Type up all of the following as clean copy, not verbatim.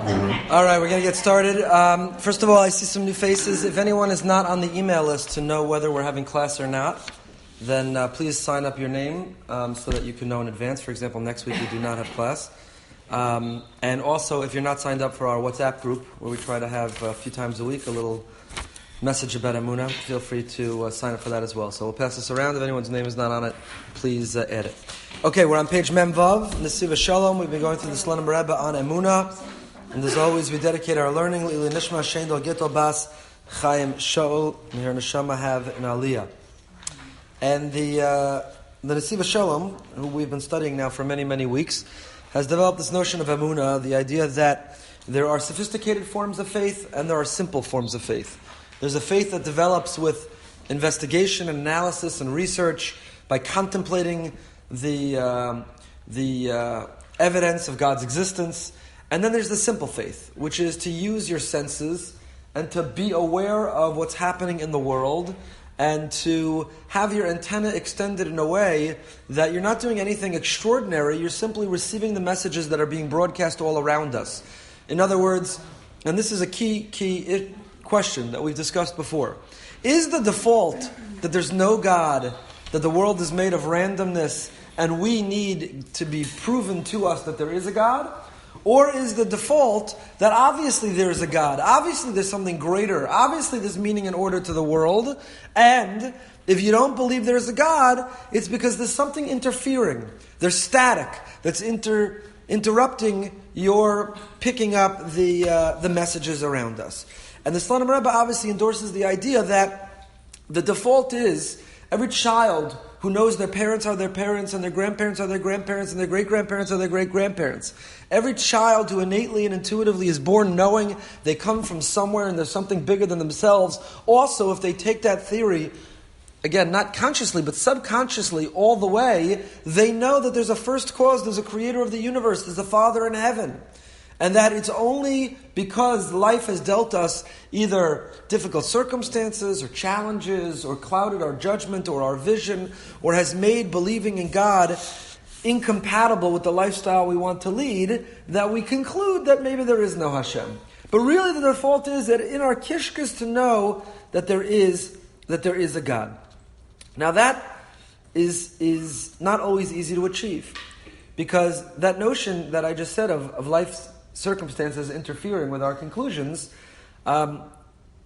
All right, we're going to get started. First of all, I see some new faces. If anyone is not on the email list to know whether we're having class or not, then please sign up your name so that you can know in advance. For example, next week we do not have class. And also, if you're not signed up for our WhatsApp group, where we try to have a few times a week a little message about Emunah, feel free to sign up for that as well. So we'll pass this around. If anyone's name is not on it, please add it. Okay, we're on page Mem Vav, Nesiva Shalom. We've been going through the Slonim Rebbe on Emunah. And as always, we dedicate our learning L'ili Nishma Shendel Gittel Bas Chaim Shaul Meher Neshama have an Aliyah. And the Nesiva Shalom, who we've been studying now for many, many weeks, has developed this notion of Emunah, the idea that there are sophisticated forms of faith and there are simple forms of faith. There's a faith that develops with investigation and analysis and research by contemplating the evidence of God's existence. And then there's the simple faith, which is to use your senses and to be aware of what's happening in the world and to have your antenna extended in a way that you're not doing anything extraordinary, you're simply receiving the messages that are being broadcast all around us. In other words, and this is a key question that we've discussed before, is the default that there's no God, that the world is made of randomness, and we need to be proven to us that there is a God? Or is the default that obviously there is a God, obviously there's something greater, obviously there's meaning and order to the world, and if you don't believe there's a God, it's because there's something interfering. There's static that's interrupting your picking up the messages around us. And the Slonim Rebbe obviously endorses the idea that the default is every child who knows their parents are their parents, and their grandparents are their grandparents, and their great-grandparents are their great-grandparents. Every child who innately and intuitively is born knowing they come from somewhere and there's something bigger than themselves. Also, if they take that theory, again, not consciously, but subconsciously all the way, they know that there's a first cause, there's a creator of the universe, there's a Father in heaven. And that it's only because life has dealt us either difficult circumstances or challenges or clouded our judgment or our vision or has made believing in God incompatible with the lifestyle we want to lead that we conclude that maybe there is no Hashem. But really the default is that in our kishkas to know that there is a God. Now that is not always easy to achieve, because that notion that I just said of life's circumstances interfering with our conclusions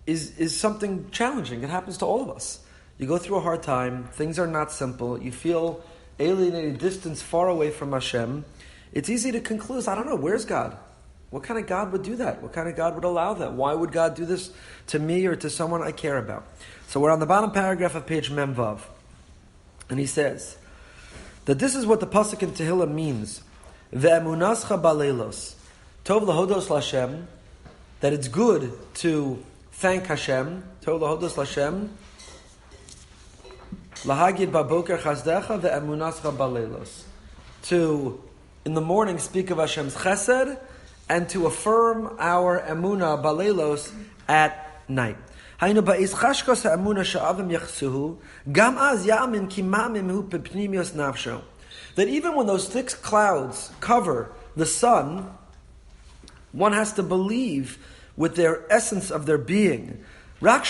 is something challenging. It happens to all of us. You go through a hard time, things are not simple, you feel alienated, distance far away from Hashem. It's easy to conclude, I don't know, where's God? What kind of God would do that? What kind of God would allow that? Why would God do this to me or to someone I care about? So we're on the bottom paragraph of page Mem Vav. And he says that this is what the Pasuk in Tehillim means. Ve'emunascha baleilos. Tov lahodos l'Hashem, that it's good to thank Hashem. Tov lahodos l'Hashem. Lahagid baboker chazdecha ve'emunascha baleilos. To, in the morning, speak of Hashem's chesed, and to affirm our emunah baleilos at night. Haynu ba'is chashkos ha'emunah sha'avim yachsuhu, gam az ya'amin ki ma'amim hu pepnimios nafsho. That even when those thick clouds cover the sun, one has to believe with their essence of their being. That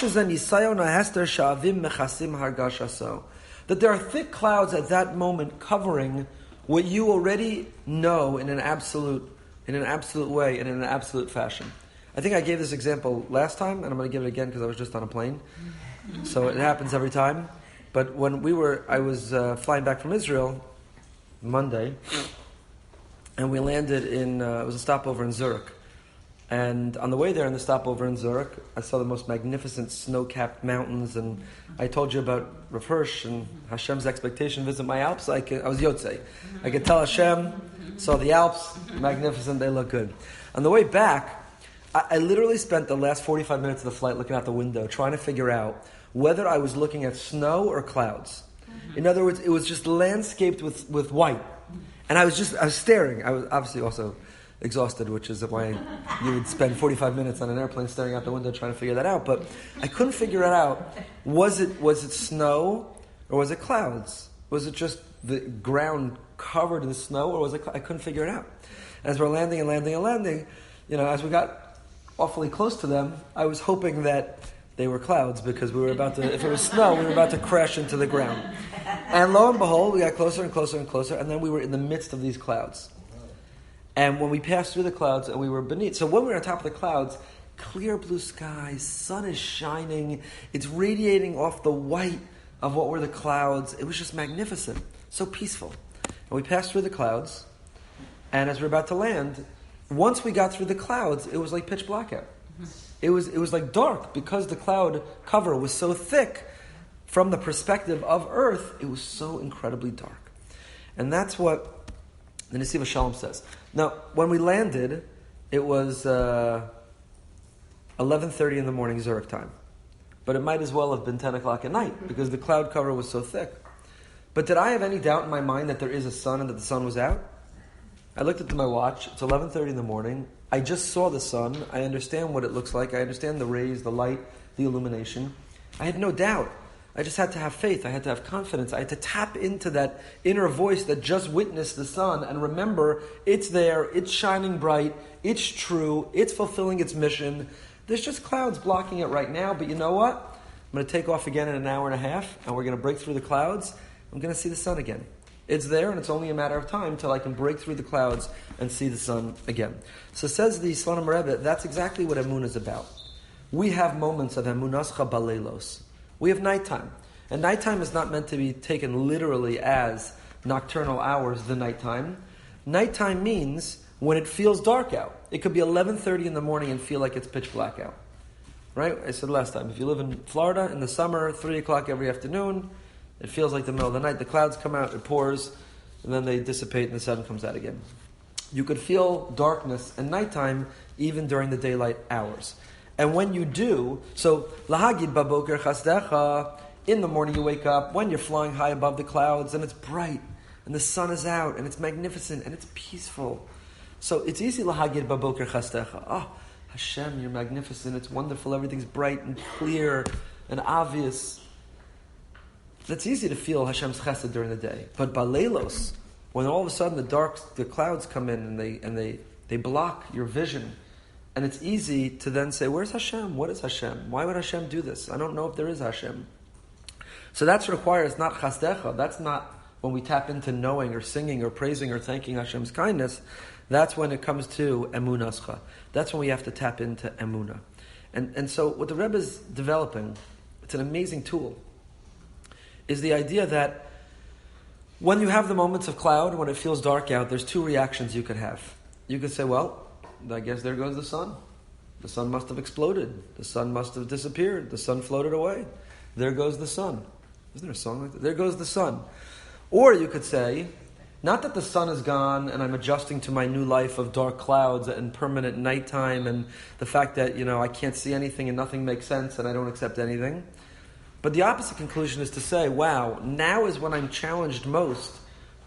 there are thick clouds at that moment covering what you already know in an absolute way, and in an absolute fashion. I think I gave this example last time, and I'm going to give it again because I was just on a plane. So it happens every time. But when I was flying back from Israel Monday, and we landed in, it was a stopover in Zurich. And on the way there in the stopover in Zurich, I saw the most magnificent snow-capped mountains, and I told you about Rav Hirsch and Hashem's expectation to visit my Alps. I was Yotzei. I could tell Hashem, saw the Alps, magnificent, they look good. On the way back, I literally spent the last 45 minutes of the flight looking out the window, trying to figure out whether I was looking at snow or clouds. In other words, it was just landscaped with white. And I was staring. I was obviously also exhausted, which is why you would spend 45 minutes on an airplane staring out the window trying to figure that out. But I couldn't figure it out. Was it snow or was it clouds? Was it just the ground covered in snow or was it I couldn't figure it out. As we're landing, as we got awfully close to them, I was hoping that they were clouds because we were about to, if it was snow, we were about to crash into the ground. And lo and behold, we got closer and closer and closer, and then we were in the midst of these clouds. And when we passed through the clouds and we were beneath, so when we were on top of the clouds, clear blue skies, sun is shining, it's radiating off the white of what were the clouds. It was just magnificent, so peaceful. And we passed through the clouds, and as we were about to land, once we got through the clouds, it was like pitch black out. It was like dark because the cloud cover was so thick. From the perspective of Earth, it was so incredibly dark. And that's what the Nesiva Shalom says. Now, when we landed, it was 11:30 in the morning Zurich time. But it might as well have been 10 o'clock at night because the cloud cover was so thick. But did I have any doubt in my mind that there is a sun and that the sun was out? I looked at my watch. It's 11:30 in the morning. I just saw the sun. I understand what it looks like. I understand the rays, the light, the illumination. I had no doubt. I just had to have faith. I had to have confidence. I had to tap into that inner voice that just witnessed the sun and remember it's there, it's shining bright, it's true, it's fulfilling its mission. There's just clouds blocking it right now, but you know what? I'm going to take off again in an hour and a half, and we're going to break through the clouds. I'm going to see the sun again. It's there, and it's only a matter of time till I can break through the clouds and see the sun again. So says the Slonim Rebbe, that's exactly what Emunah is about. We have moments of Emunascha Baleilos. We have nighttime. And nighttime is not meant to be taken literally as nocturnal hours, the nighttime. Nighttime means when it feels dark out. It could be 11:30 in the morning and feel like it's pitch black out. Right? I said last time, if you live in Florida in the summer, 3 o'clock every afternoon, it feels like the middle of the night. The clouds come out, it pours, and then they dissipate and the sun comes out again. You could feel darkness and nighttime even during the daylight hours. And when you do, so lahagid baboker chasdecha, in the morning you wake up, when you're flying high above the clouds, and it's bright, and the sun is out, and it's magnificent, and it's peaceful. So it's easy lahagid baboker chasdecha. Oh, Hashem, you're magnificent, it's wonderful, everything's bright and clear and obvious. It's easy to feel Hashem's chesed during the day. But baleilos, when all of a sudden the clouds come in and they block your vision, and it's easy to then say, where's Hashem? What is Hashem? Why would Hashem do this? I don't know if there is Hashem. So that's requires not chasdecha. That's not when we tap into knowing or singing or praising or thanking Hashem's kindness. That's when it comes to emunascha. That's when we have to tap into emunah. And so what the Rebbe is developing, it's an amazing tool, is the idea that when you have the moments of cloud, when it feels dark out, there's two reactions you could have. You could say, well, I guess there goes the sun. The sun must have exploded. The sun must have disappeared. The sun floated away. There goes the sun. Isn't there a song like that? There goes the sun. Or you could say, not that the sun is gone and I'm adjusting to my new life of dark clouds and permanent nighttime and the fact that, I can't see anything and nothing makes sense and I don't accept anything. But the opposite conclusion is to say, wow, now is when I'm challenged most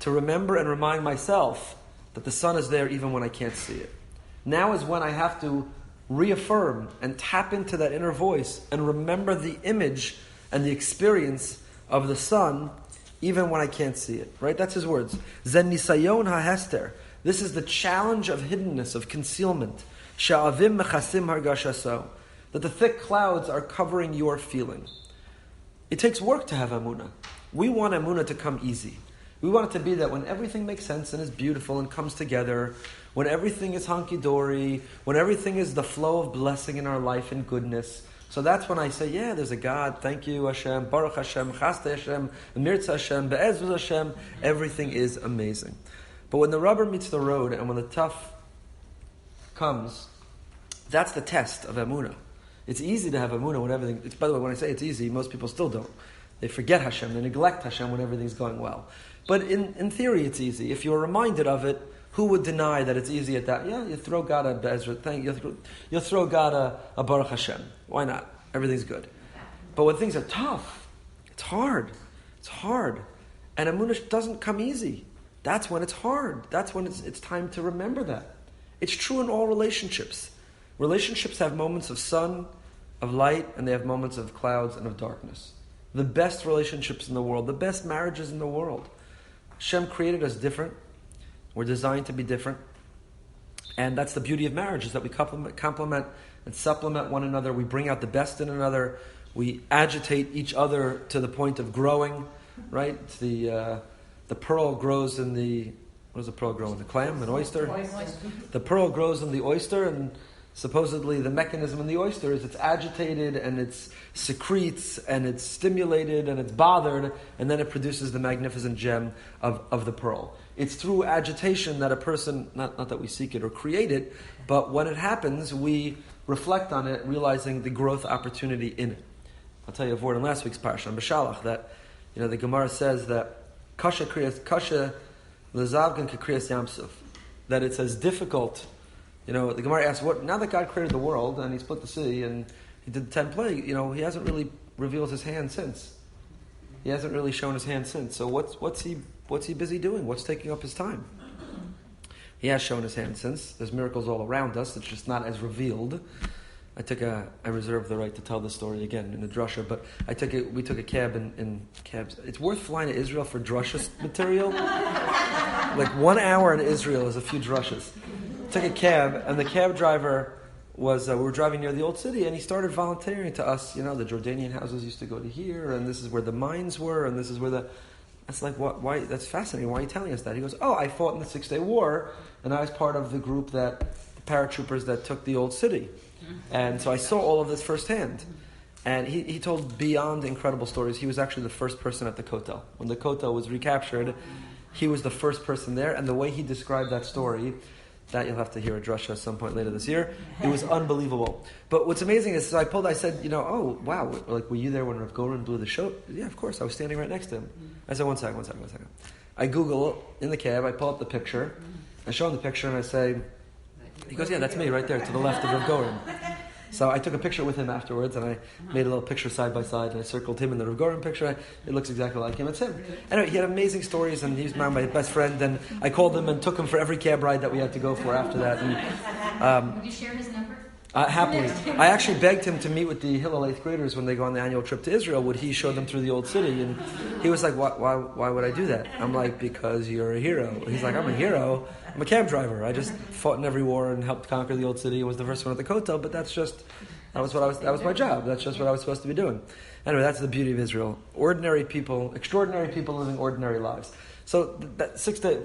to remember and remind myself that the sun is there even when I can't see it. Now is when I have to reaffirm and tap into that inner voice and remember the image and the experience of the sun even when I can't see it. Right? That's his words. Zen nisayon ha'hester. This is the challenge of hiddenness, of concealment. Sha'avim mechasim hargashaso. That the thick clouds are covering your feeling. It takes work to have emunah. We want emunah to come easy. We want it to be that when everything makes sense and is beautiful and comes together, when everything is honky-dory, when everything is the flow of blessing in our life and goodness. So that's when I say, yeah, there's a God, thank you Hashem, Baruch Hashem, Chaste Hashem, Mirza Hashem, Be'ezvuz Hashem, everything is amazing. But when the rubber meets the road and when the tough comes, that's the test of emunah. It's easy to have emunah when everything, by the way, when I say it's easy, most people still don't. They forget Hashem, they neglect Hashem when everything's going well. But in theory it's easy. If you're reminded of it, who would deny that it's easy at that? Yeah, you throw God a Be'ezra, you'll throw God a Baruch Hashem. Why not? Everything's good. But when things are tough, it's hard. It's hard. And emunah doesn't come easy. That's when it's hard. That's when it's time to remember that. It's true in all relationships. Relationships have moments of sun, of light, and they have moments of clouds and of darkness. The best relationships in the world, the best marriages in the world. Hashem created us different. We're designed to be different. And that's the beauty of marriage, is that we complement and supplement one another. We bring out the best in another. We agitate each other to the point of growing, right? The pearl grows in the... What does the pearl grow in? The clam? An oyster? The pearl grows in the oyster, and supposedly the mechanism in the oyster is it's agitated and it secretes and it's stimulated and it's bothered, and then it produces the magnificent gem of the pearl. It's through agitation that a person, not that we seek it or create it, but when it happens, we reflect on it, realizing the growth opportunity in it. I'll tell you a word in last week's parsha, on B'Shalach, that the Gemara says that kasha lezavgan kekriyas yamsuf, that it's as difficult. The Gemara asks, what? Now that God created the world and He split the sea and He did the 10 plagues, He hasn't really revealed His hand since. He hasn't really shown His hand since. So what's He busy doing? What's taking up His time? He has shown His hand since. There's miracles all around us. It's just not as revealed. I reserve the right to tell this story again in a drasha, but we took a cab in cabs. It's worth flying to Israel for drasha material. Like 1 hour in Israel is a few drashas. Took a cab, and the cab driver was, we were driving near the old city, and he started volunteering to us, the Jordanian houses used to go to here, and this is where the mines were, and this is where that's like, why, that's fascinating, why are you telling us that? He goes, I fought in the 6-Day War, and I was part of the group the paratroopers that took the old city. And so I saw all of this firsthand. And he told beyond incredible stories. He was actually the first person at the Kotel. When the Kotel was recaptured, he was the first person there, and the way he described that story, that you'll have to hear a drasha at some point later this year. It was unbelievable. But what's amazing is, I said, oh, wow, like, were you there when Rav Goren blew the show? Yeah, of course, I was standing right next to him. I said, one second. I Google in the cab, I pull up the picture, I show him the picture, and I say, he goes, yeah, that's me right there to the left of Rav Goren. So I took a picture with him afterwards, and I made a little picture side by side, and I circled him in the Rav Goren picture. It looks exactly like him. It's him. Anyway, he had amazing stories, and he's now my best friend, and I called him and took him for every cab ride that we had to go for after that. And, would you share his number? Happily. I actually begged him to meet with the Hillel 8th graders when they go on the annual trip to Israel. Would he show them through the old city? And he was like, why would I do that? I'm like, because you're a hero. He's like, I'm a hero. I'm a cab driver. I just fought in every war and helped conquer the old city. I was the first one at the Kotel, but that was my job. That's just what I was supposed to be doing. Anyway, that's the beauty of Israel. Ordinary people, extraordinary people living ordinary lives. So that 6 day,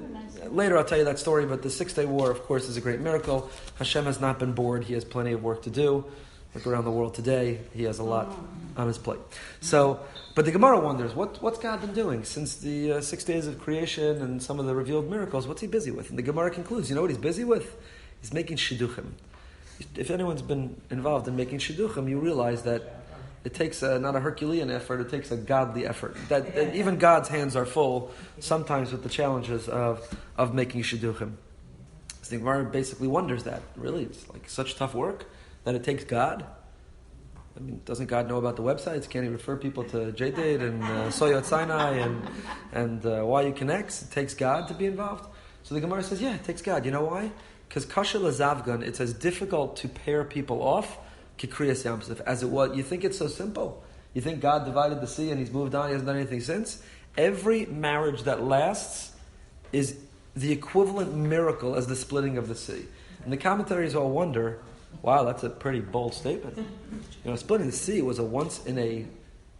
later I'll tell you that story, but the 6-Day War, of course, is a great miracle. Hashem has not been bored. He has plenty of work to do. Look around the world today. He has a lot on his plate. So, but the Gemara wonders, what's God been doing since the 6 days of creation and some of the revealed miracles? What's He busy with? And the Gemara concludes, you know what He's busy with? He's making shidduchim. If anyone's been involved in making shidduchim, you realize that it takes not a Herculean effort, it takes a godly effort. That even God's hands are full sometimes with the challenges of making shidduchim. So the Gemara basically wonders that. Really, it's like such tough work that it takes God? I mean, doesn't God know about the websites? Can't He refer people to JDate and Soyot Sinai and YU Connects? It takes God to be involved? So the Gemara says, yeah, it takes God. You know why? Because kasha lezavgan, it's as difficult to pair people off kikriyas yamsuf as it was. You think it's so simple? You think God divided the sea and He's moved on, He hasn't done anything since? Every marriage that lasts is the equivalent miracle as the splitting of the sea. And the commentaries all wonder, wow, that's a pretty bold statement. Splitting the sea was a once in a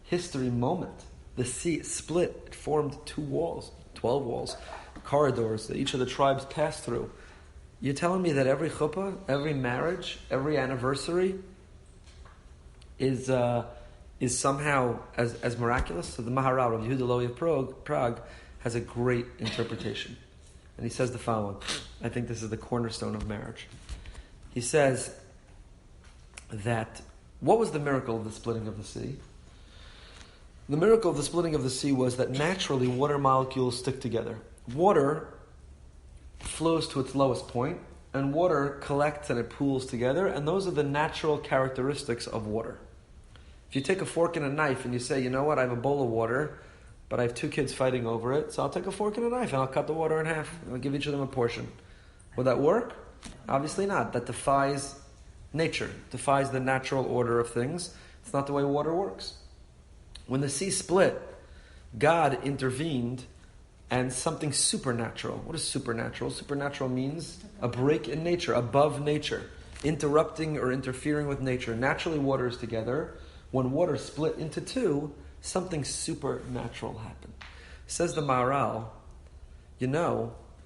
history moment. The sea split, it formed 2 walls, 12 walls, corridors that each of the tribes passed through. You're telling me that every chuppah, every marriage, every anniversary is somehow as miraculous? So the Maharal of Yehuda Loewy of Prague has a great interpretation. And he says the following. I think this is the cornerstone of marriage. He says that, what was the miracle of the splitting of the sea? The miracle of the splitting of the sea was that naturally water molecules stick together. Water flows to its lowest point, and water collects and it pools together, and those are the natural characteristics of water. If you take a fork and a knife and you say, you know what, I have a bowl of water, but I have 2 kids fighting over it, so I'll take a fork and a knife and I'll cut the water in half, and I'll give each of them a portion. Will that work? Obviously not. That defies nature, defies the natural order of things. It's not the way water works. When the sea split, God intervened and something supernatural. What is supernatural? Supernatural means a break in nature, above nature, interrupting or interfering with nature. Naturally, water is together. When water split into two, something supernatural happened. Says the Maharal,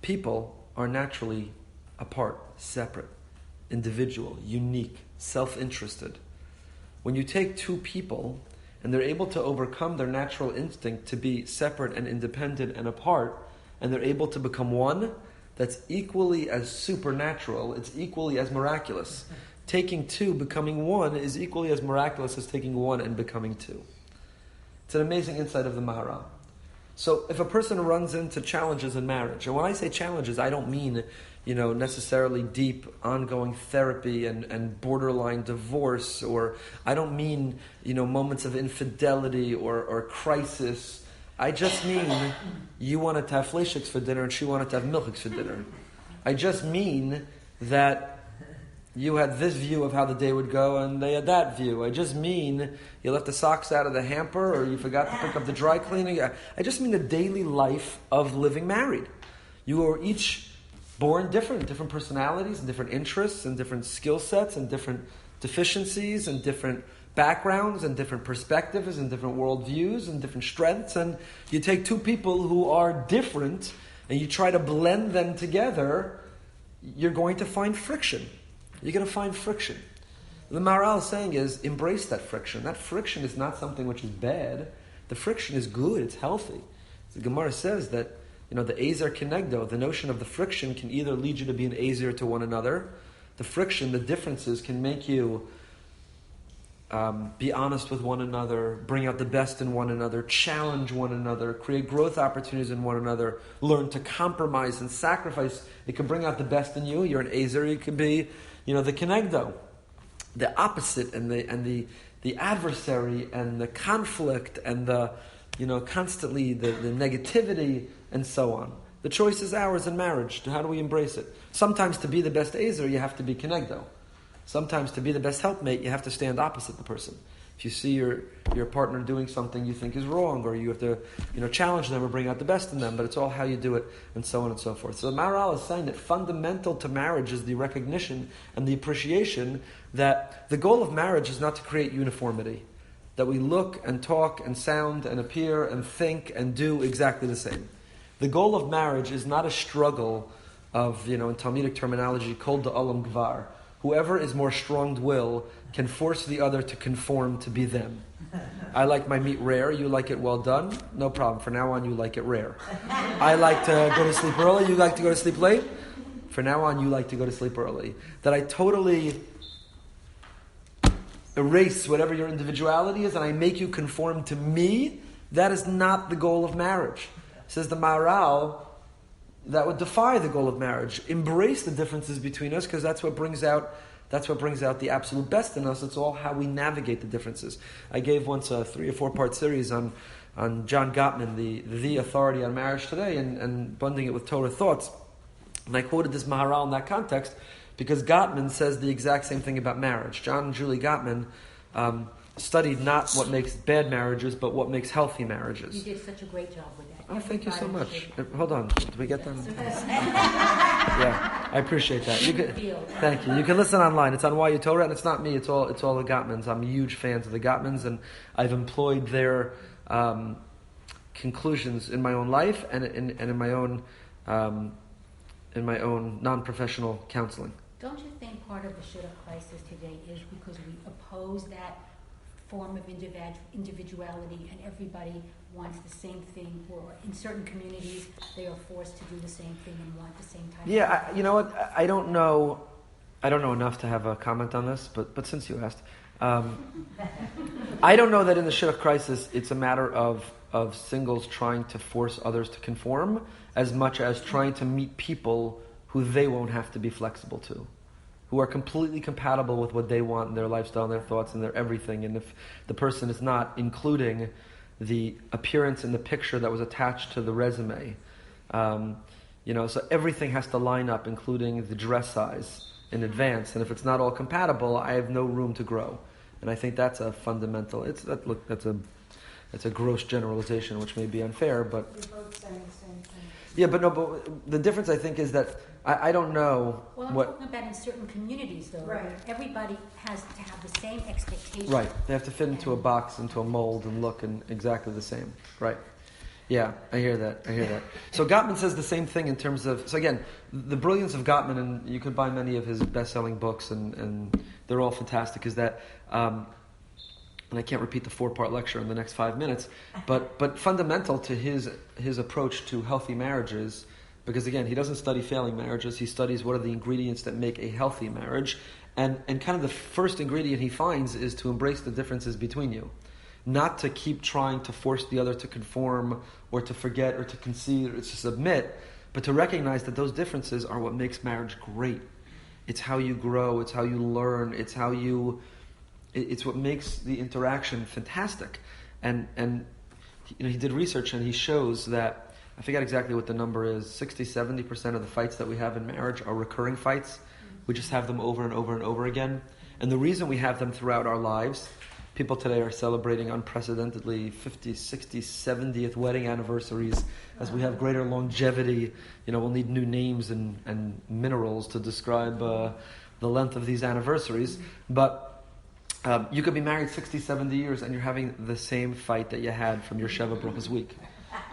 people are naturally apart, separate, individual, unique, self-interested. When you take two people and they're able to overcome their natural instinct to be separate and independent and apart, and they're able to become one, that's equally as supernatural, it's equally as miraculous. Taking two, becoming one, is equally as miraculous as taking one and becoming two. It's an amazing insight of the Maharal. So if a person runs into challenges in marriage, and when I say challenges, I don't mean, necessarily deep, ongoing therapy and borderline divorce, or I don't mean, moments of infidelity or crisis. I just mean you wanted to have fleischiks for dinner and she wanted to have milchiks for dinner. I just mean that you had this view of how the day would go and they had that view. I just mean you left the socks out of the hamper or you forgot to pick up the dry cleaning. I just mean the daily life of living married. You are each born different personalities and different interests and different skill sets and different deficiencies and different backgrounds and different perspectives and different worldviews and different strengths. And you take two people who are different and you try to blend them together, you're going to find friction. You're going to find friction. The Maharal is saying is, embrace that friction. That friction is not something which is bad. The friction is good, it's healthy. The Gemara says that, the ezer kenegdo, the notion of the friction can either lead you to be an ezer to one another. The friction, the differences can make you be honest with one another, bring out the best in one another, challenge one another, create growth opportunities in one another, learn to compromise and sacrifice. It can bring out the best in you. You're an ezer, you could be the kenegdo, the opposite, and the adversary, and the conflict, and the constantly the negativity, and so on. The choice is ours in marriage. How do we embrace it? Sometimes to be the best ezer, you have to be kenegdo. Sometimes to be the best helpmate, you have to stand opposite the person. If you see your partner doing something you think is wrong, or you have to challenge them or bring out the best in them, but it's all how you do it, and so on and so forth. So the Maharal is saying that fundamental to marriage is the recognition and the appreciation that the goal of marriage is not to create uniformity, that we look and talk and sound and appear and think and do exactly the same. The goal of marriage is not a struggle of, in Talmudic terminology, kol da'olam gvar. Whoever is more strong-willed can force the other to conform to be them. I like my meat rare, you like it well done, no problem. From now on, you like it rare. I like to go to sleep early, you like to go to sleep late. From now on, you like to go to sleep early. That I totally erase whatever your individuality is and I make you conform to me, that is not the goal of marriage. Says the Maharal, that would defy the goal of marriage. Embrace the differences between us, because that's what brings out the absolute best in us. It's all how we navigate the differences. I gave once a 3 or 4 part series on John Gottman, the authority on marriage today, and blending it with Torah thoughts. And I quoted this Maharal in that context because Gottman says the exact same thing about marriage. John and Julie Gottman studied not what makes bad marriages, but what makes healthy marriages. You did such a great job with that. Oh, thank you so much. Hold on. Did we get them? Yeah, I appreciate that. Thank you. You can listen online. It's on YU Torah, and it's not me. It's all the Gottmans. I'm huge fans of the Gottmans, and I've employed their conclusions in my own life and in my own non-professional counseling. Don't you think part of the shidduch crisis today is because we oppose that form of individuality and everybody wants the same thing, or in certain communities they are forced to do the same thing and want the same type of thing? You know what? I don't know enough to have a comment on this, but since you asked, I don't know that in the shidduch crisis it's a matter of singles trying to force others to conform as much as trying to meet people who they won't have to be flexible to, who are completely compatible with what they want in their lifestyle and their thoughts and their everything. And if the person is not including the appearance in the picture that was attached to the resume, so everything has to line up, including the dress size in advance. And if it's not all compatible, I have no room to grow. And I think that's a fundamental. That's It's a gross generalization, which may be unfair, but... You're both saying the same thing. Yeah, but the difference, I think, is that I don't know Well, I'm talking about in certain communities, though. Right. Everybody has to have the same expectation. Right. They have to fit into a box, into a mold, and look and exactly the same. Right. Yeah, I hear that. So Gottman says the same thing in terms of... So again, the brilliance of Gottman, and you could buy many of his best-selling books, and they're all fantastic, is that... and I can't repeat the 4-part lecture in the next 5 minutes, but fundamental to his approach to healthy marriages, because again, he doesn't study failing marriages, he studies what are the ingredients that make a healthy marriage, and kind of the first ingredient he finds is to embrace the differences between you. Not to keep trying to force the other to conform, or to forget, or to concede, or to submit, but to recognize that those differences are what makes marriage great. It's how you grow, it's how you learn, it's what makes the interaction fantastic. And he did research and he shows that, I forget exactly what the number is, 60-70% of the fights that we have in marriage are recurring fights. We just have them over and over and over again. And the reason we have them throughout our lives, people today are celebrating unprecedentedly 50, 60, 70th wedding anniversaries as we have greater longevity. We'll need new names and minerals to describe the length of these anniversaries. But you could be married 60, 70 years and you're having the same fight that you had from your Sheva Brachas week,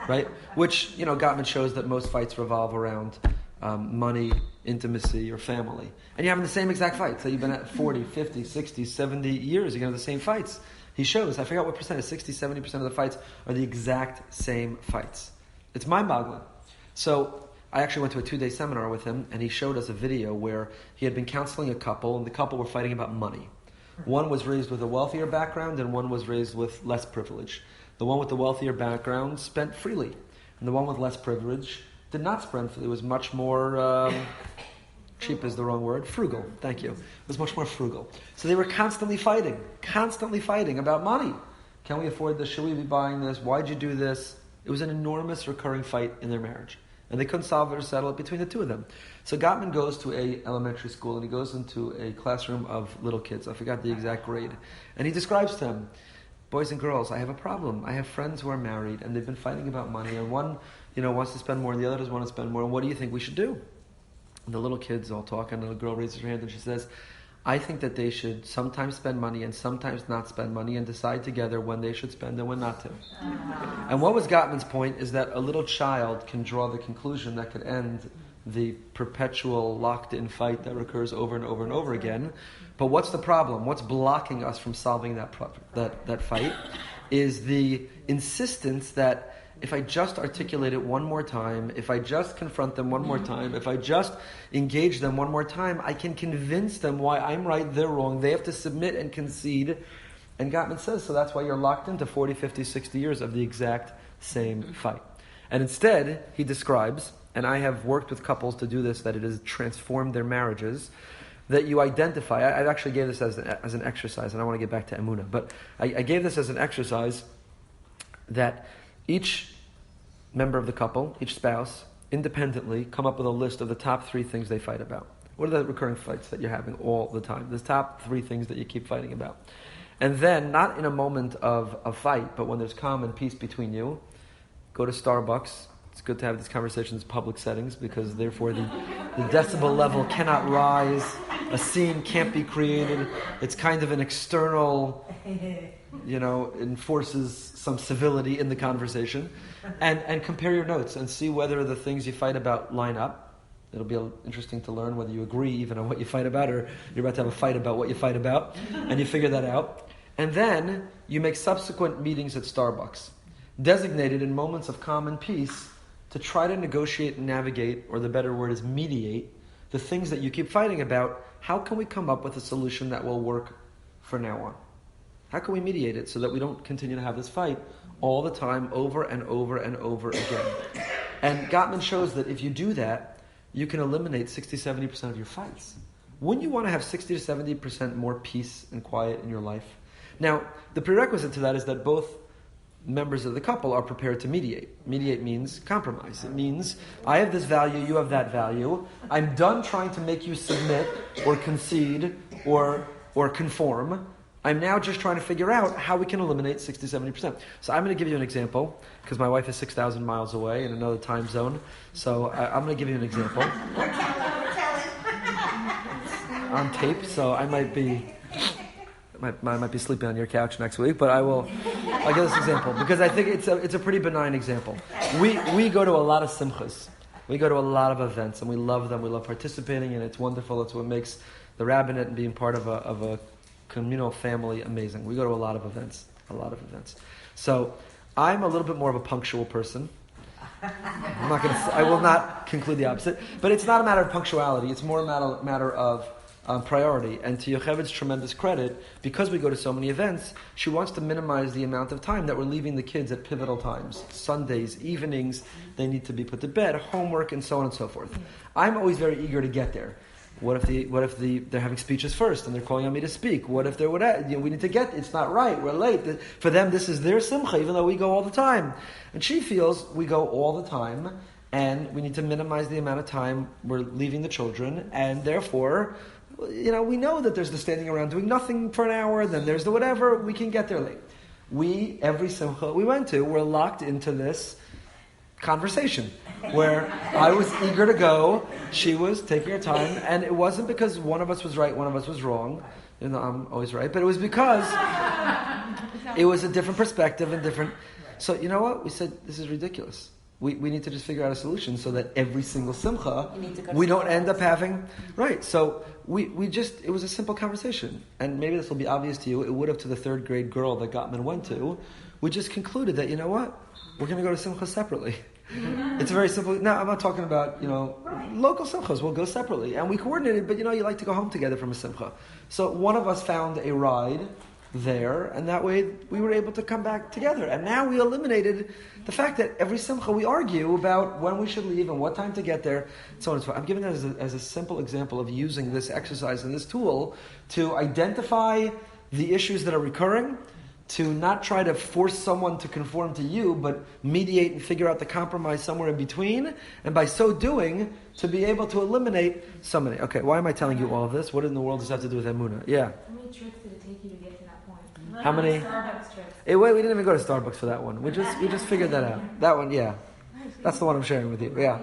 right? Which, Gottman shows that most fights revolve around money, intimacy, or family. And you're having the same exact fights that you've been at 40, 50, 60, 70 years. You're going to have the same fights. He shows, I forgot what percentage, 60, 70% of the fights are the exact same fights. It's mind-boggling. So I actually went to a 2-day seminar with him and he showed us a video where he had been counseling a couple and the couple were fighting about money. One was raised with a wealthier background and one was raised with less privilege. The one with the wealthier background spent freely. And the one with less privilege did not spend freely. It was much more, cheap is the wrong word, frugal. Thank you. It was much more frugal. So they were constantly fighting about money. Can we afford this? Should we be buying this? Why'd you do this? It was an enormous recurring fight in their marriage. And they couldn't solve it or settle it between the two of them. So Gottman goes to a elementary school and he goes into a classroom of little kids. I forgot the exact grade. And he describes to them, boys and girls, I have a problem. I have friends who are married and they've been fighting about money. And one, wants to spend more and the other doesn't want to spend more. And what do you think we should do? And the little kids all talk and the girl raises her hand and she says, I think that they should sometimes spend money and sometimes not spend money and decide together when they should spend and when not to. And what was Gottman's point is that a little child can draw the conclusion that could end the perpetual locked-in fight that recurs over and over and over again. But what's the problem? What's blocking us from solving that fight is the insistence that if I just articulate it one more time, if I just confront them one more time, if I just engage them one more time, I can convince them why I'm right, they're wrong. They have to submit and concede. And Gottman says, so that's why you're locked into 40, 50, 60 years of the exact same fight. And instead, he describes, and I have worked with couples to do this, that it has transformed their marriages, that you identify. I actually gave this as an exercise, and I want to get back to Emunah, but I gave this as an exercise that each member of the couple, each spouse, independently come up with a list of the top 3 things they fight about. What are the recurring fights that you're having all the time? The top 3 things that you keep fighting about. And then, not in a moment of a fight, but when there's calm and peace between you, go to Starbucks. It's good to have these conversations in public settings because therefore the decibel level cannot rise. A scene can't be created. It's kind of an external, enforces some civility in the conversation. And compare your notes and see whether the things you fight about line up. It'll be interesting to learn whether you agree even on what you fight about or you're about to have a fight about what you fight about. And you figure that out. And then you make subsequent meetings at Starbucks, designated in moments of calm and peace to try to negotiate and navigate, or the better word is mediate, the things that you keep fighting about. How can we come up with a solution that will work for now on? How can we mediate it so that we don't continue to have this fight all the time, over and over and over again? And Gottman shows that if you do that, you can eliminate 60-70% of your fights. Wouldn't you want to have 60 to 70% more peace and quiet in your life? Now, the prerequisite to that is that both members of the couple are prepared to mediate. Mediate means compromise. It means, I have this value, you have that value. I'm done trying to make you submit or concede or conform. I'm now just trying to figure out how we can eliminate 60, 70%. So I'm going to give you an example, because my wife is 6,000 miles away in another time zone. So I'm going to give you an example. We're telling. On tape, so I might be sleeping on your couch next week, but I'll give this example, because I think it's a pretty benign example. We go to a lot of simchas. We go to a lot of events, and we love them. We love participating, and it's wonderful. It's what makes the rabbinate and being part of a communal family amazing. We go to a lot of events. So I'm a little bit more of a punctual person. I will not conclude the opposite. But it's not a matter of punctuality. It's more a matter of priority. And to Yocheved's tremendous credit, because we go to so many events, she wants to minimize the amount of time that we're leaving the kids at pivotal times. Sundays, evenings, they need to be put to bed, homework, and so on and so forth. I'm always very eager to get there. What if they're having speeches first and they're calling on me to speak? What if they're we need to get, it's not right, we're late. For them, this is their simcha, even though we go all the time. And she feels we go all the time, and we need to minimize the amount of time we're leaving the children, and therefore, we know that there's the standing around doing nothing for an hour, then there's the whatever, we can get there late. Every simcha we went to, we're locked into this conversation where I was eager to go, she was taking her time, and it wasn't because one of us was right, one of us was wrong. I'm always right, but it was because it was a different perspective and different. So you know what? We said, this is ridiculous. We need to just figure out a solution so that every single simcha, we don't end up having... Right, so it was a simple conversation. And maybe this will be obvious to you, it would have to the third grade girl that Gottman went to. We just concluded that, you know what? We're going to go to simcha separately. It's very simple. Now, I'm not talking about, local simchas. We'll go separately. And we coordinated, but you like to go home together from a simcha. So one of us found a ride there, and that way we were able to come back together. And now we eliminated the fact that every simcha we argue about when we should leave and what time to get there, and so on and so forth. I'm giving that as a simple example of using this exercise and this tool to identify the issues that are recurring, to not try to force someone to conform to you, but mediate and figure out the compromise somewhere in between, and by so doing, to be able to eliminate so many. Okay, why am I telling you all of this? What in the world does that have to do with Emunah? Yeah. How many trips did it take you to get to that point? How many? Starbucks trips. Wait, we didn't even go to Starbucks for that one. We just figured that out. That one, yeah. That's the one I'm sharing with you. Yeah.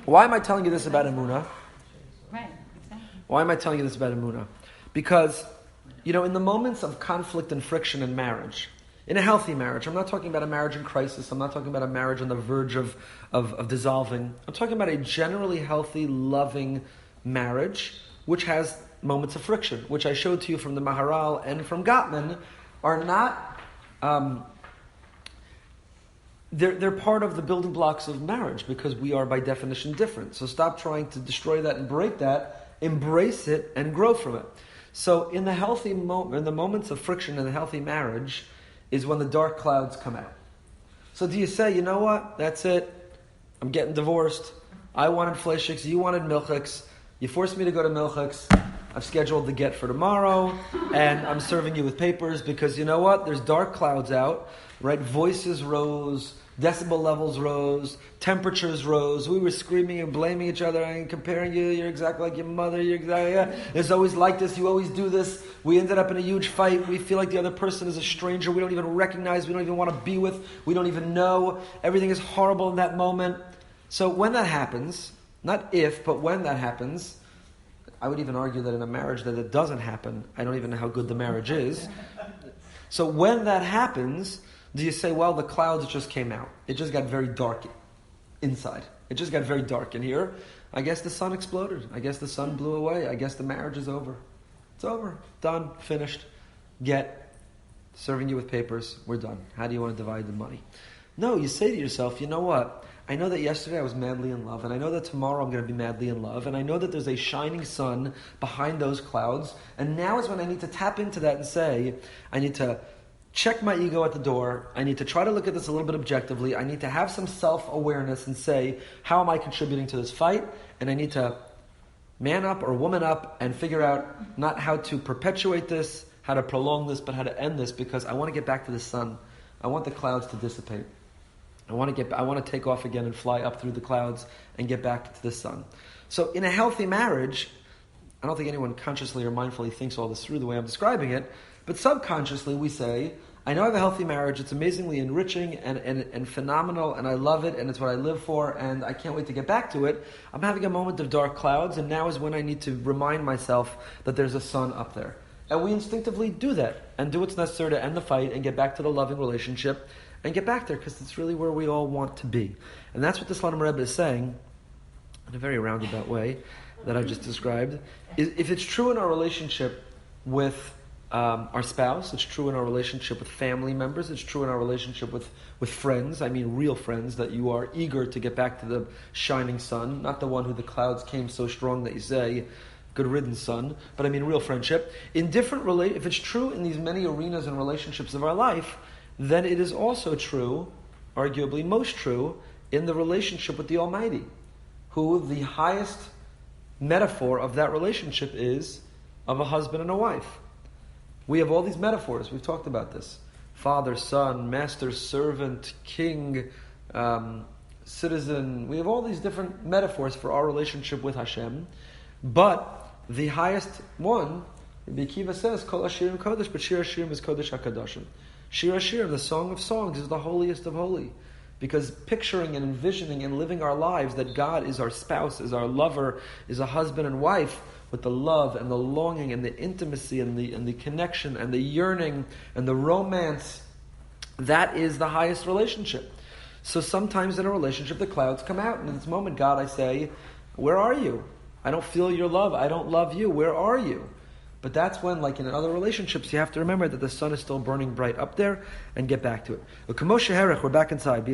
Why am I telling you this about Emunah? Right, exactly. Why am I telling you this about Emunah? Because, in the moments of conflict and friction in marriage, in a healthy marriage, I'm not talking about a marriage in crisis, I'm not talking about a marriage on the verge of dissolving, I'm talking about a generally healthy, loving marriage, which has moments of friction, which I showed to you from the Maharal and from Gottman, are not, they're part of the building blocks of marriage, because we are by definition different. So stop trying to destroy that and break that, embrace it and grow from it. So in the moments of friction in a healthy marriage is when the dark clouds come out. So do you say, you know what, that's it, I'm getting divorced, I wanted fleischiks, you wanted milchiks, you forced me to go to milchiks, I've scheduled the get for tomorrow, and I'm serving you with papers because you know what, there's dark clouds out, right? Voices rose, decibel levels rose, temperatures rose. We were screaming and blaming each other and comparing you. You're exactly like your mother. You're exactly. It's always like this. You always do this. We ended up in a huge fight. We feel like the other person is a stranger. We don't even recognize. We don't even want to be with. We don't even know. Everything is horrible in that moment. So when that happens, not if, but when that happens, I would even argue that in a marriage that it doesn't happen, I don't even know how good the marriage is. So when that happens, do you say, well, the clouds just came out. It just got very dark inside. It just got very dark in here. I guess the sun exploded. I guess the sun blew away. I guess the marriage is over. It's over. Done. Finished. Serving you with papers. We're done. How do you want to divide the money? No, you say to yourself, you know what? I know that yesterday I was madly in love, and I know that tomorrow I'm going to be madly in love, and I know that there's a shining sun behind those clouds, and now is when I need to tap into that and say, I need to check my ego at the door. I need to try to look at this a little bit objectively. I need to have some self-awareness and say, how am I contributing to this fight? And I need to man up or woman up and figure out not how to perpetuate this, how to prolong this, but how to end this, because I want to get back to the sun. I want the clouds to dissipate. I want to take off again and fly up through the clouds and get back to the sun. So in a healthy marriage, I don't think anyone consciously or mindfully thinks all this through the way I'm describing it, but subconsciously we say, I know I have a healthy marriage, it's amazingly enriching and phenomenal, and I love it, and it's what I live for, and I can't wait to get back to it. I'm having a moment of dark clouds, and now is when I need to remind myself that there's a sun up there. And we instinctively do that, and do what's necessary to end the fight, and get back to the loving relationship, and get back there, because it's really where we all want to be. And that's what the Slonim Rebbe is saying, in a very roundabout way, that I just described. If it's true in our relationship with our spouse, it's true in our relationship with family members, it's true in our relationship with friends, I mean real friends, that you are eager to get back to the shining sun, not the one who the clouds came so strong that you say, good riddance, son, but I mean real friendship. In different if it's true in these many arenas and relationships of our life, then it is also true, arguably most true, in the relationship with the Almighty, who the highest metaphor of that relationship is of a husband and a wife. We have all these metaphors. We've talked about this. Father, son, master, servant, king, citizen. We have all these different metaphors for our relationship with Hashem. But the highest one, Rabbi Akiva says, Kol Hashirim Kodesh, but Shir Hashirim is Kodesh HaKadoshim. Shir Hashirim, the Song of Songs, is the holiest of holy. Because picturing and envisioning and living our lives that God is our spouse, is our lover, is a husband and wife, with the love and the longing and the intimacy and the connection and the yearning and the romance, that is the highest relationship. So sometimes in a relationship the clouds come out, and in this moment, God, I say, where are you? I don't feel your love. I don't love you. Where are you? But that's when, like in other relationships, you have to remember that the sun is still burning bright up there and get back to it. We're back inside.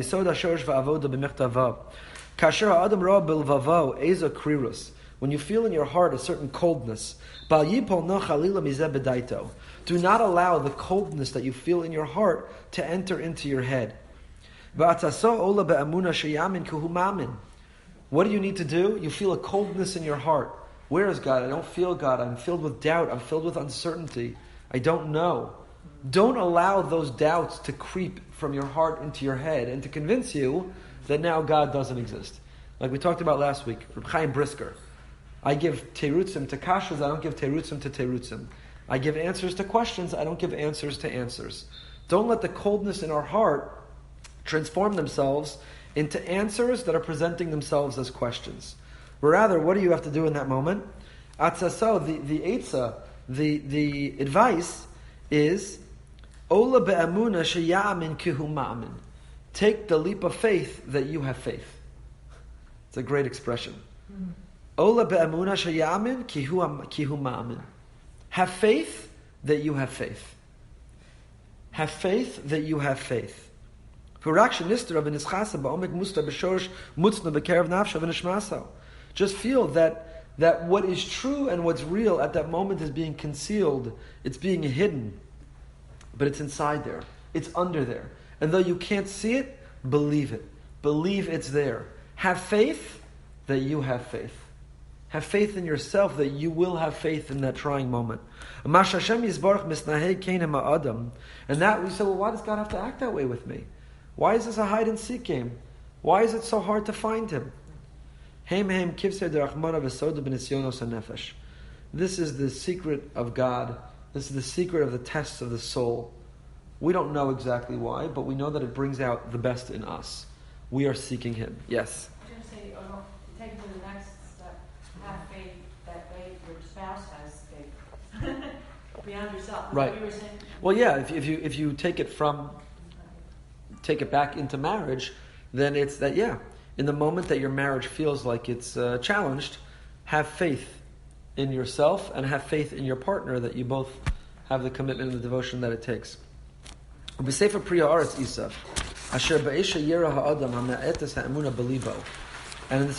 When you feel in your heart a certain coldness, do not allow the coldness that you feel in your heart to enter into your head. What do you need to do? You feel a coldness in your heart. Where is God? I don't feel God. I'm filled with doubt. I'm filled with uncertainty. I don't know. Don't allow those doubts to creep from your heart into your head and to convince you that now God doesn't exist. Like we talked about last week, Reb Chaim Brisker. I give terutzim to kashas, I don't give terutzim to terutzim. I give answers to questions, I don't give answers to answers. Don't let the coldness in our heart transform themselves into answers that are presenting themselves as questions. Rather, what do you have to do in that moment? Atzaso, the eitzah, the advice is, Ola be'amuna sheyamin kihu ma'amin. Take the leap of faith that you have faith. It's a great expression. Ola be'amuna sheyamin kihu ma'amin. Have faith that you have faith. Have faith that you have faith. Just feel that what is true and what's real at that moment is being concealed. It's being hidden. But it's inside there. It's under there. And though you can't see it, believe it. Believe it's there. Have faith that you have faith. Have faith in yourself that you will have faith in that trying moment. And that we say, well, why does God have to act that way with me? Why is this a hide and seek game? Why is it so hard to find Him? This is the secret of God. This is the secret of the tests of the soul. We don't know exactly why, but we know that it brings out the best in us. We are seeking Him. Yes? I was going to say, take it to the next step. Have faith that your spouse has faith. Beyond yourself. Right. What you were saying? Well, yeah, if you take it back into marriage, then it's that, yeah, in the moment that your marriage feels like it's challenged, have faith in yourself and have faith in your partner that you both have the commitment and the devotion that it takes. And in this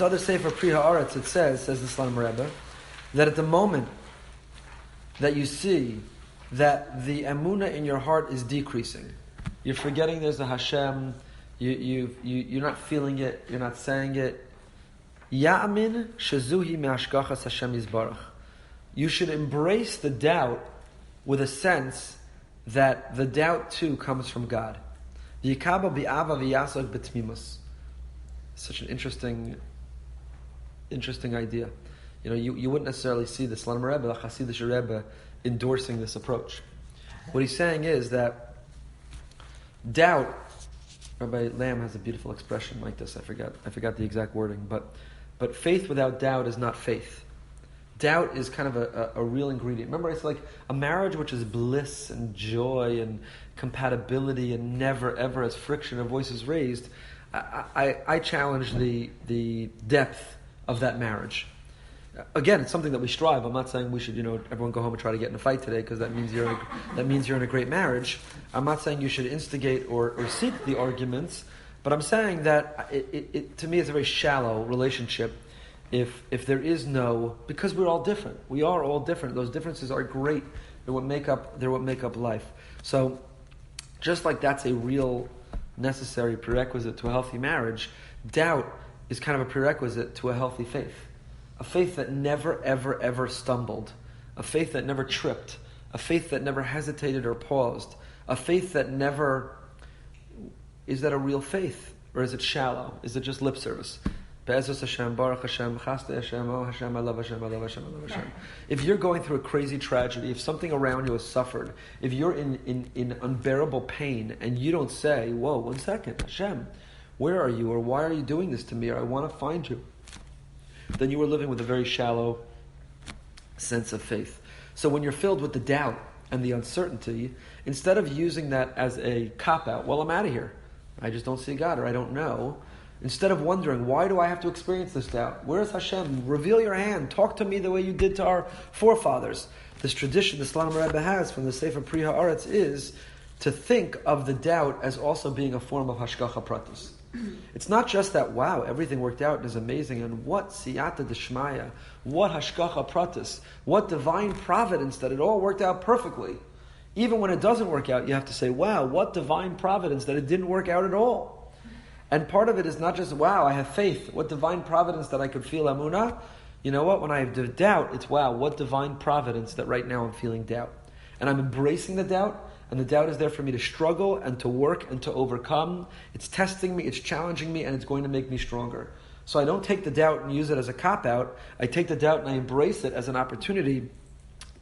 other Sefer Pri Haaretz, it says the Slonim Rebbe, that at the moment that you see that the emunah in your heart is decreasing, you're forgetting there's a Hashem, you're not feeling it, you're not saying it. Ya'amin shezuhi me'ashgachas Hashem yizbarach. You should embrace the doubt with a sense that the doubt too comes from God. V'yikaba bi'ava v'yasok b'tmimus. Such an interesting idea. You wouldn't necessarily see the Slonimer Rebbe, the Hasidic Rebbe, endorsing this approach. What he's saying is that doubt, Rabbi Lamb has a beautiful expression like this, I forgot the exact wording, but faith without doubt is not faith. Doubt is kind of a real ingredient. Remember, it's like a marriage which is bliss and joy and compatibility and never ever has friction or voices raised. I challenge the depth of that marriage. Again, it's something that we strive. I'm not saying we should, everyone go home and try to get in a fight today because that means you're in a great marriage. I'm not saying you should instigate or seek the arguments, but I'm saying that it to me is a very shallow relationship. If there is no, because we're all different. We are all different. Those differences are great. They're what make up life. So, just like that's a real necessary prerequisite to a healthy marriage, doubt is kind of a prerequisite to a healthy faith. A faith that never, ever, ever stumbled. A faith that never tripped. A faith that never hesitated or paused. A faith that never... Is that a real faith? Or is it shallow? Is it just lip service? Be'ezus Hashem, Baruch Hashem, Chaste Hashem, Oh Hashem, I love Hashem, I love Hashem, I love Hashem. If you're going through a crazy tragedy, if something around you has suffered, if you're in unbearable pain, and you don't say, whoa, 1 second, Hashem, where are you? Or why are you doing this to me? Or I want to find you. Then you are living with a very shallow sense of faith. So when you're filled with the doubt and the uncertainty, instead of using that as a cop-out, well, I'm out of here. I just don't see God, or I don't know. Instead of wondering, why do I have to experience this doubt? Where is Hashem? Reveal your hand. Talk to me the way you did to our forefathers. This tradition the Slonimer Rebbe has from the Sefer Pri Haaretz is to think of the doubt as also being a form of Hashgacha Pratis. It's not just that, wow, everything worked out and is amazing, and what siyata d'shmaya, what Hashgacha Pratis, what divine providence that it all worked out perfectly. Even when it doesn't work out, you have to say, wow, what divine providence that it didn't work out at all. And part of it is not just, wow, I have faith. What divine providence that I could feel emunah. You know what? When I have doubt, it's, wow, what divine providence that right now I'm feeling doubt. And I'm embracing the doubt, and the doubt is there for me to struggle and to work and to overcome. It's testing me, it's challenging me, and it's going to make me stronger. So I don't take the doubt and use it as a cop-out. I take the doubt and I embrace it as an opportunity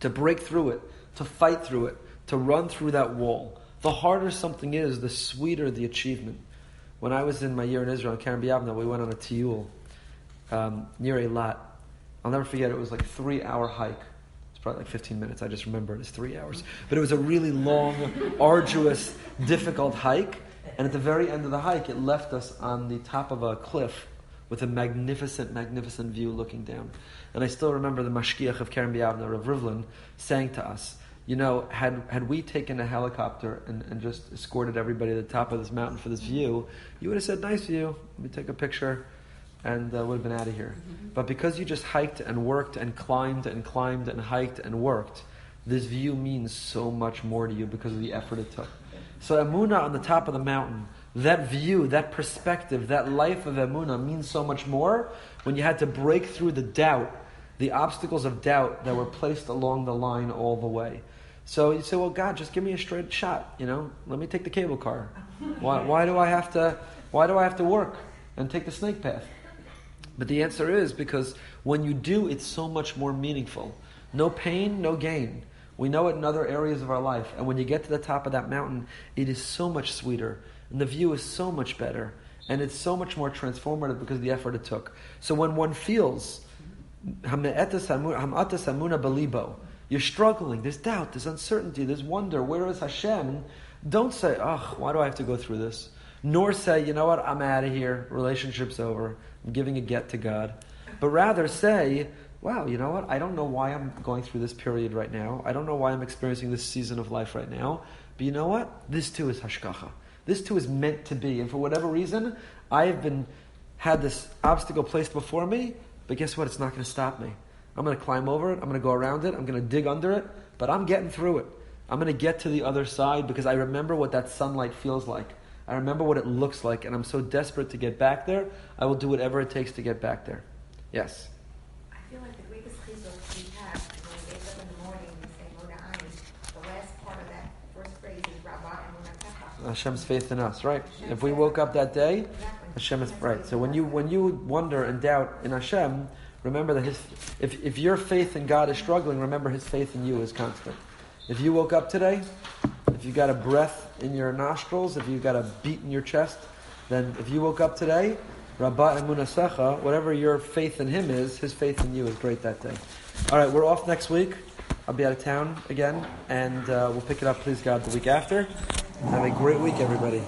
to break through it, to fight through it, to run through that wall. The harder something is, the sweeter the achievement. When I was in my year in Israel, in Karen B'Yavna, we went on a tiyul near Eilat. I'll never forget, it was like a 3-hour hike. It's probably like 15 minutes, I just remember it as 3 hours. But it was a really long, arduous, difficult hike. And at the very end of the hike, it left us on the top of a cliff with a magnificent, magnificent view looking down. And I still remember the mashgiach of Karen B'Yavna, Rav Rivlin, saying to us, had we taken a helicopter and just escorted everybody to the top of this mountain for this view, you would have said, nice view, let me take a picture, and would have been out of here. But because you just hiked and worked and climbed and climbed and hiked and worked, this view means so much more to you because of the effort it took. So Emunah on the top of the mountain, that view, that perspective, that life of Emunah means so much more when you had to break through the doubt, the obstacles of doubt that were placed along the line all the way. So you say, well, God, just give me a straight shot. Let me take the cable car. Why do I have to work and take the snake path? But the answer is because when you do, it's so much more meaningful. No pain, no gain. We know it in other areas of our life. And when you get to the top of that mountain, it is so much sweeter. And the view is so much better. And it's so much more transformative because of the effort it took. So when one feels hamatas hamuna balibo, you're struggling, there's doubt, there's uncertainty, there's wonder, where is Hashem? Don't say, why do I have to go through this? Nor say, you know what, I'm out of here, relationship's over, I'm giving a get to God. But rather say, wow, you know what, I don't know why I'm going through this period right now. I don't know why I'm experiencing this season of life right now. But you know what? This too is hashgacha. This too is meant to be. And for whatever reason, I have had this obstacle placed before me, but guess what? It's not going to stop me. I'm going to climb over it. I'm going to go around it. I'm going to dig under it. But I'm getting through it. I'm going to get to the other side because I remember what that sunlight feels like. I remember what it looks like. And I'm so desperate to get back there, I will do whatever it takes to get back there. Yes? I feel like the greatest chizuk we have when we wake up in the morning and say Mona Ani, the last part of that first phrase is Rabba and Mona Techa. Hashem's faith in us, right? If we woke up that day, Hashem is right. So when you wonder and doubt in Hashem, remember that if your faith in God is struggling, remember His faith in you is constant. If you woke up today, if you got a breath in your nostrils, if you got a beat in your chest, then if you woke up today, Rabba Emunasecha, whatever your faith in Him is, His faith in you is great that day. All right, we're off next week. I'll be out of town again, and we'll pick it up, please God, the week after. Have a great week, everybody.